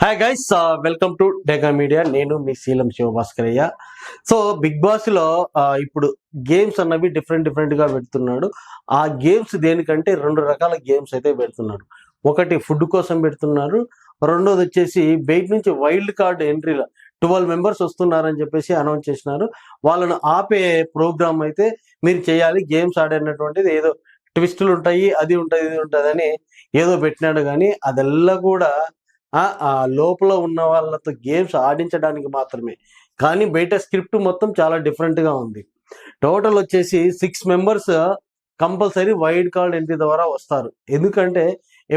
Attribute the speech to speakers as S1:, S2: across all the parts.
S1: Hi guys, welcome to Dega Media. నేను మీ Seelam Sivabhaskarayya. So Bigg Boss లో ఇప్పుడు గేమ్స్ అన్నవి డిఫరెంట్ గా పెడుతున్నాడు. ఆ గేమ్స్ దేనికంటే రెండు రకాల గేమ్స్ అయితే పెడుతున్నాడు. ఒకటి ఫుడ్ కోసం పెడుతున్నారు, రెండోది వచ్చేసి బయట నుంచి వైల్డ్ కార్డ్ ఎంట్రీలో 12 మెంబర్స్ వస్తున్నారని చెప్పేసి అనౌన్స్ చేసినారు. వాళ్ళను ఆపే ప్రోగ్రామ్ అయితే మీరు చేయాలి, గేమ్స్ ఆడేటటువంటిది ఏదో ట్విస్టులు ఉంటాయి, అది ఉంటుంది ఇది ఉంటుంది అని ఏదో పెట్టినాడు. కానీ అదెల్లా కూడా ఆ లోపల ఉన్న వాళ్ళతో గేమ్స్ ఆడించడానికి మాత్రమే. కానీ బయట స్క్రిప్ట్ మొత్తం చాలా డిఫరెంట్‌గా ఉంది. టోటల్ వచ్చేసి 6 members compulsory wild card entry ద్వారా వస్తారు. ఎందుకంటే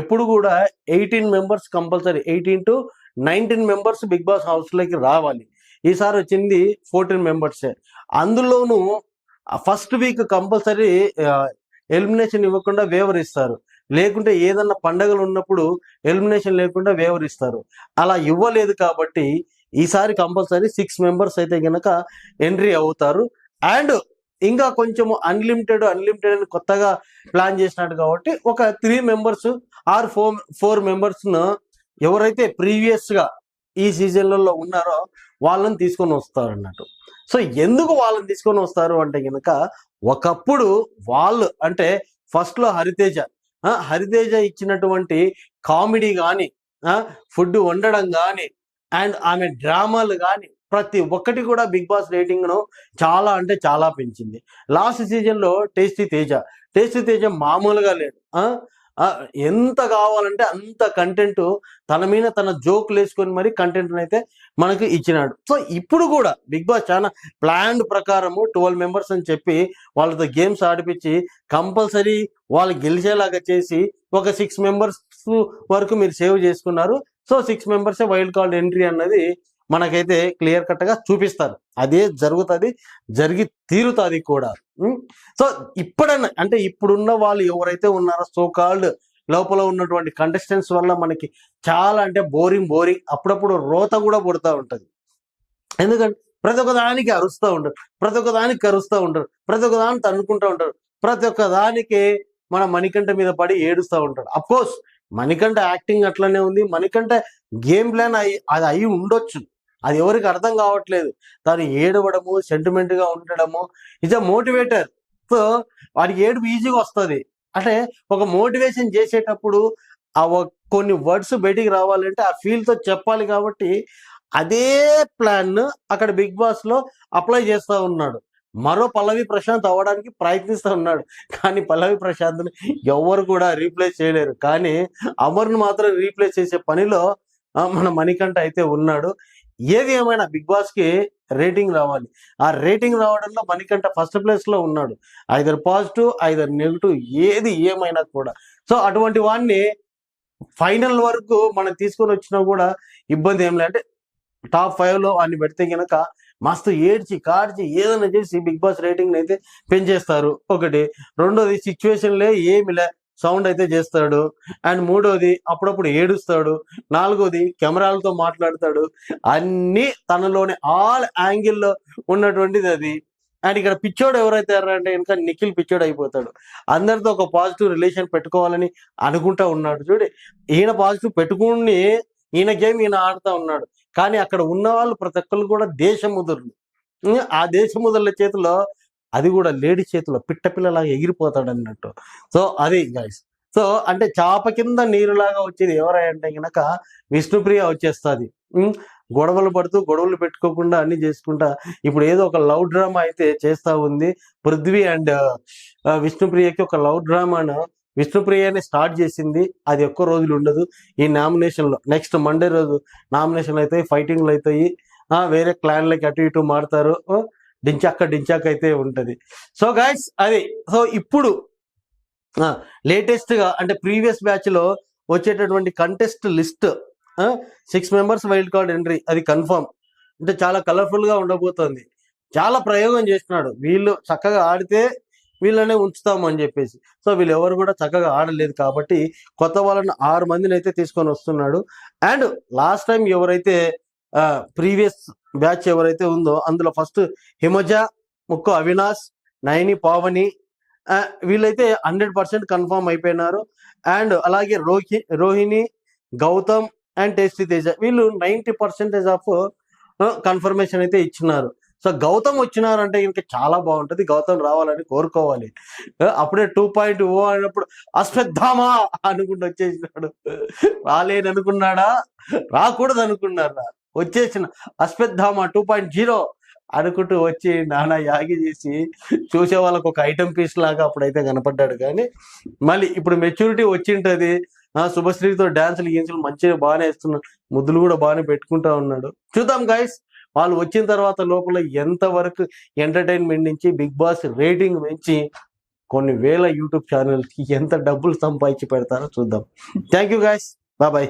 S1: ఎప్పుడు కూడా 18 members compulsory, 18-19 members Bigg Boss హౌస్‌లోకి రావాలి. ఈసారి వచ్చింది 14 మెంబర్సే. అందులోనూ ఫస్ట్ వీక్ కంపల్సరీ ఎలిమినేషన్ ఇవ్వకుండా వేవర్ ఇస్తారు. లేకుంటే ఏదన్నా పండగలు ఉన్నప్పుడు ఎలిమినేషన్ లేకుండా వేవర్ ఇస్తారు. అలా ఇవ్వలేదు కాబట్టి ఈసారి కంపల్సరీ 6 మెంబర్స్ అయితే గనక ఎంట్రీ అవుతారు. అండ్ ఇంకా కొంచెము అన్లిమిటెడ్ అని కొత్తగా ప్లాన్ చేసినట్టు కాబట్టి ఒక 3 మెంబర్స్ ఆర్ 4 మెంబర్స్ను ఎవరైతే ప్రీవియస్గా ఈ సీజన్లలో ఉన్నారో వాళ్ళని తీసుకొని వస్తారు అన్నట్టు. సో ఎందుకు వాళ్ళని తీసుకొని వస్తారు అంటే గనక, ఒకప్పుడు వాళ్ళు అంటే ఫస్ట్లో హరితేజ ఇచ్చినటువంటి కామెడీ కానీ, ఫుడ్ వండడం కానీ, అండ్ ఆమె డ్రామాలు కానీ ప్రతి ఒక్కటి కూడా బిగ్ బాస్ రేటింగ్ను చాలా అంటే చాలా పెంచింది. లాస్ట్ సీజన్లో టేస్టీ తేజ మామూలుగా లేడు. ఎంత కావాలంటే అంత కంటెంట్ తన మీద తన జోకులు వేసుకొని మరి కంటెంట్ అయితే మనకు ఇచ్చినాడు. సో ఇప్పుడు కూడా బిగ్ బాస్ చాలా ప్లాన్ ప్రకారము 12 మెంబర్స్ అని చెప్పి వాళ్ళతో గేమ్స్ ఆడిపించి కంపల్సరీ వాళ్ళు గెలిచేలాగా చేసి ఒక 6 మెంబర్స్ వరకు మీరు సేవ్ చేసుకున్నారు. సో 6 మెంబర్సే వైల్డ్ కార్డ్ ఎంట్రీ అన్నది మనకైతే క్లియర్ కట్ గా చూపిస్తారు. అదే జరుగుతుంది, జరిగి తీరుతుంది కూడా. సో ఇప్పుడన్నా అంటే ఇప్పుడున్న వాళ్ళు ఎవరైతే ఉన్నారో సో కాల్డ్ లోపల ఉన్నటువంటి కంటెస్టెంట్స్ వల్ల మనకి చాలా అంటే బోరింగ్ అప్పుడప్పుడు రోత కూడా పుడతా ఉంటది. ఎందుకంటే ప్రతి ఒక్క దానికి అరుస్తూ ఉంటారు, ప్రతి ఒక్క దానికి తన్నుకుంటూ ఉంటారు, ప్రతి ఒక్క దానికి మన మణికంఠ మీద పడి ఏడుస్తూ ఉంటాడు. అఫ్కోర్స్ మణికంఠ యాక్టింగ్ అట్లనే ఉంది, మణికంఠ గేమ్ ప్లాన్ అది అయి ఉండొచ్చు, అది ఎవరికి అర్థం కావట్లేదు. తను ఏడవడము, సెంటిమెంట్ గా ఉండడము ఇజ్ అ మోటివేటర్. సో వాడికి ఏడుపు ఈజీగా వస్తుంది. అంటే ఒక మోటివేషన్ చేసేటప్పుడు ఆ కొన్ని వర్డ్స్ బయటికి రావాలంటే ఆ ఫీల్ తో చెప్పాలి. కాబట్టి అదే ప్లాన్ అక్కడ బిగ్ బాస్ లో అప్లై చేస్తూ ఉన్నాడు. మరో పల్లవి ప్రశాంత్ అవ్వడానికి ప్రయత్నిస్తూ ఉన్నాడు. కానీ పల్లవి ప్రశాంత్ని ఎవరు కూడా రీప్లేస్ చేయలేరు. కానీ అమర్ను మాత్రం రీప్లేస్ చేసే పనిలో మన మణికంఠ అయితే ఉన్నాడు. ఏది ఏమైనా బిగ్ బాస్ కి రేటింగ్ రావాలి. ఆ రేటింగ్ రావడంలో మణికంఠ ఫస్ట్ ప్లేస్ లో ఉన్నాడు. ఐదర్ పాజిటివ్ ఐదర్ నెగిటివ్ ఏది ఏమైనా కూడా. సో అటువంటి వాడిని ఫైనల్ వరకు మనం తీసుకొని వచ్చినా కూడా ఇబ్బంది ఏం లేదు. అంటే టాప్ 5 లో వాడిని పెడితే గనక మస్తు ఏడ్చి కాడ్చి ఏదైనా చేసి బిగ్ బాస్ రేటింగ్ అయితే పెంచేస్తారు. ఒకటి. రెండోది సిచ్యువేషన్లే ఏమిలే సౌండ్ అయితే చేస్తాడు. అండ్ మూడోది అప్పుడప్పుడు ఏడుస్తాడు. నాలుగోది కెమెరాలతో మాట్లాడతాడు. అన్నీ తనలోనే ఆల్ యాంగిల్లో ఉన్నటువంటిది అది. అండ్ ఇక్కడ పిచ్చోడు ఎవరైతే అంటే కనుక నిఖిల్ పిచ్చోడు అయిపోతాడు. అందరితో ఒక పాజిటివ్ రిలేషన్ పెట్టుకోవాలని అనుకుంటా ఉన్నాడు. చూడు, ఈయన పాజిటివ్ పెట్టుకుని ఈయన గేమ్ ఈయన ఆడుతూ ఉన్నాడు. కానీ అక్కడ ఉన్న వాళ్ళు ప్రతి ఒక్కరు కూడా దేశముదురులు. ఆ దేశముదురుల చేతిలో, అది కూడా లేడీ చేతిలో పిట్టపిల్లలాగా ఎగిరిపోతాడు అన్నట్టు. సో అది గైస్. సో అంటే చాప కింద నీరులాగా వచ్చేది ఎవరంటే గనక విష్ణుప్రియ వచ్చేస్తుంది. గొడవలు పెట్టుకోకుండా అన్ని చేసుకుంటా ఇప్పుడు ఏదో ఒక లవ్ డ్రామా అయితే చేస్తా ఉంది. పృథ్వీ అండ్ విష్ణుప్రియకి ఒక లవ్ డ్రామాను విష్ణుప్రియనే స్టార్ట్ చేసింది. అది ఎక్కువ రోజులు ఉండదు. ఈ నామినేషన్లో నెక్స్ట్ మండే రోజు నామినేషన్ అవుతాయి, ఫైటింగ్లు అవుతాయి, వేరే క్లాన్లకి అటు ఇటు మారుతారు, డించాక్ అయితే ఉంటది. సో గైస్ అది. సో ఇప్పుడు లేటెస్ట్ గా అంటే ప్రీవియస్ బ్యాచ్ లో వచ్చేటటువంటి contest list 6 members wild card entry అది కన్ఫర్మ్. అంటే చాలా కలర్ఫుల్ గా ఉండబోతోంది. చాలా ప్రయోగం చేస్తున్నాడు. వీళ్ళు చక్కగా ఆడితే వీళ్ళనే ఉంచుతాము అని చెప్పేసి. సో వీళ్ళు ఎవరు కూడా చక్కగా ఆడలేదు కాబట్టి కొత్త వాళ్ళని 6 మందిని అయితే తీసుకొని వస్తున్నాడు. అండ్ లాస్ట్ టైం ఎవరైతే ప్రీవియస్ బ్యాచ్ ఎవరైతే ఉందో అందులో ఫస్ట్ హిమజ, ముక్కు అవినాష్, నయని, పావని వీళ్ళైతే 100% కన్ఫర్మ్ అయిపోయినారు. అండ్ అలాగే రోహిణి, గౌతమ్, అండ్ టేస్టీ తేజ వీళ్ళు 90% ఆఫ్ కన్ఫర్మేషన్ అయితే ఇచ్చినారు. సో గౌతమ్ వచ్చినారంటే ఇంకా చాలా బాగుంటది. గౌతమ్ రావాలని కోరుకోవాలి. అప్పుడే 2.0 అయినప్పుడు అశ్వత్థామా అనుకుంటూ వచ్చేసినాడు. రాలేదనుకున్నాడా, రాకూడదు అనుకున్నారా, వచ్చేసిన అశ్వత్థామా 2.0 అనుకుంటూ వచ్చి నానా యాగి చేసి చూసే వాళ్ళకు ఒక ఐటమ్ పీస్ లాగా అప్పుడైతే కనపడ్డాడు. కానీ మళ్ళీ ఇప్పుడు మెచ్యూరిటీ వచ్చింటది. శుభశ్రీతో డాన్సులు గీన్సులు మంచిగా బాగానే వేస్తున్నాడు, ముద్దులు కూడా బాగానే పెట్టుకుంటా ఉన్నాడు. చూద్దాం గైస్, వాళ్ళు వచ్చిన తర్వాత లోపల ఎంతవరకు ఎంటర్టైన్మెంట్ నుంచి బిగ్ బాస్ రేటింగ్ పెంచి కొన్ని వేల యూట్యూబ్ ఛానల్స్కి ఎంత డబ్బులు సంపాదించి పెడతారో చూద్దాం. Thank you guys, bye.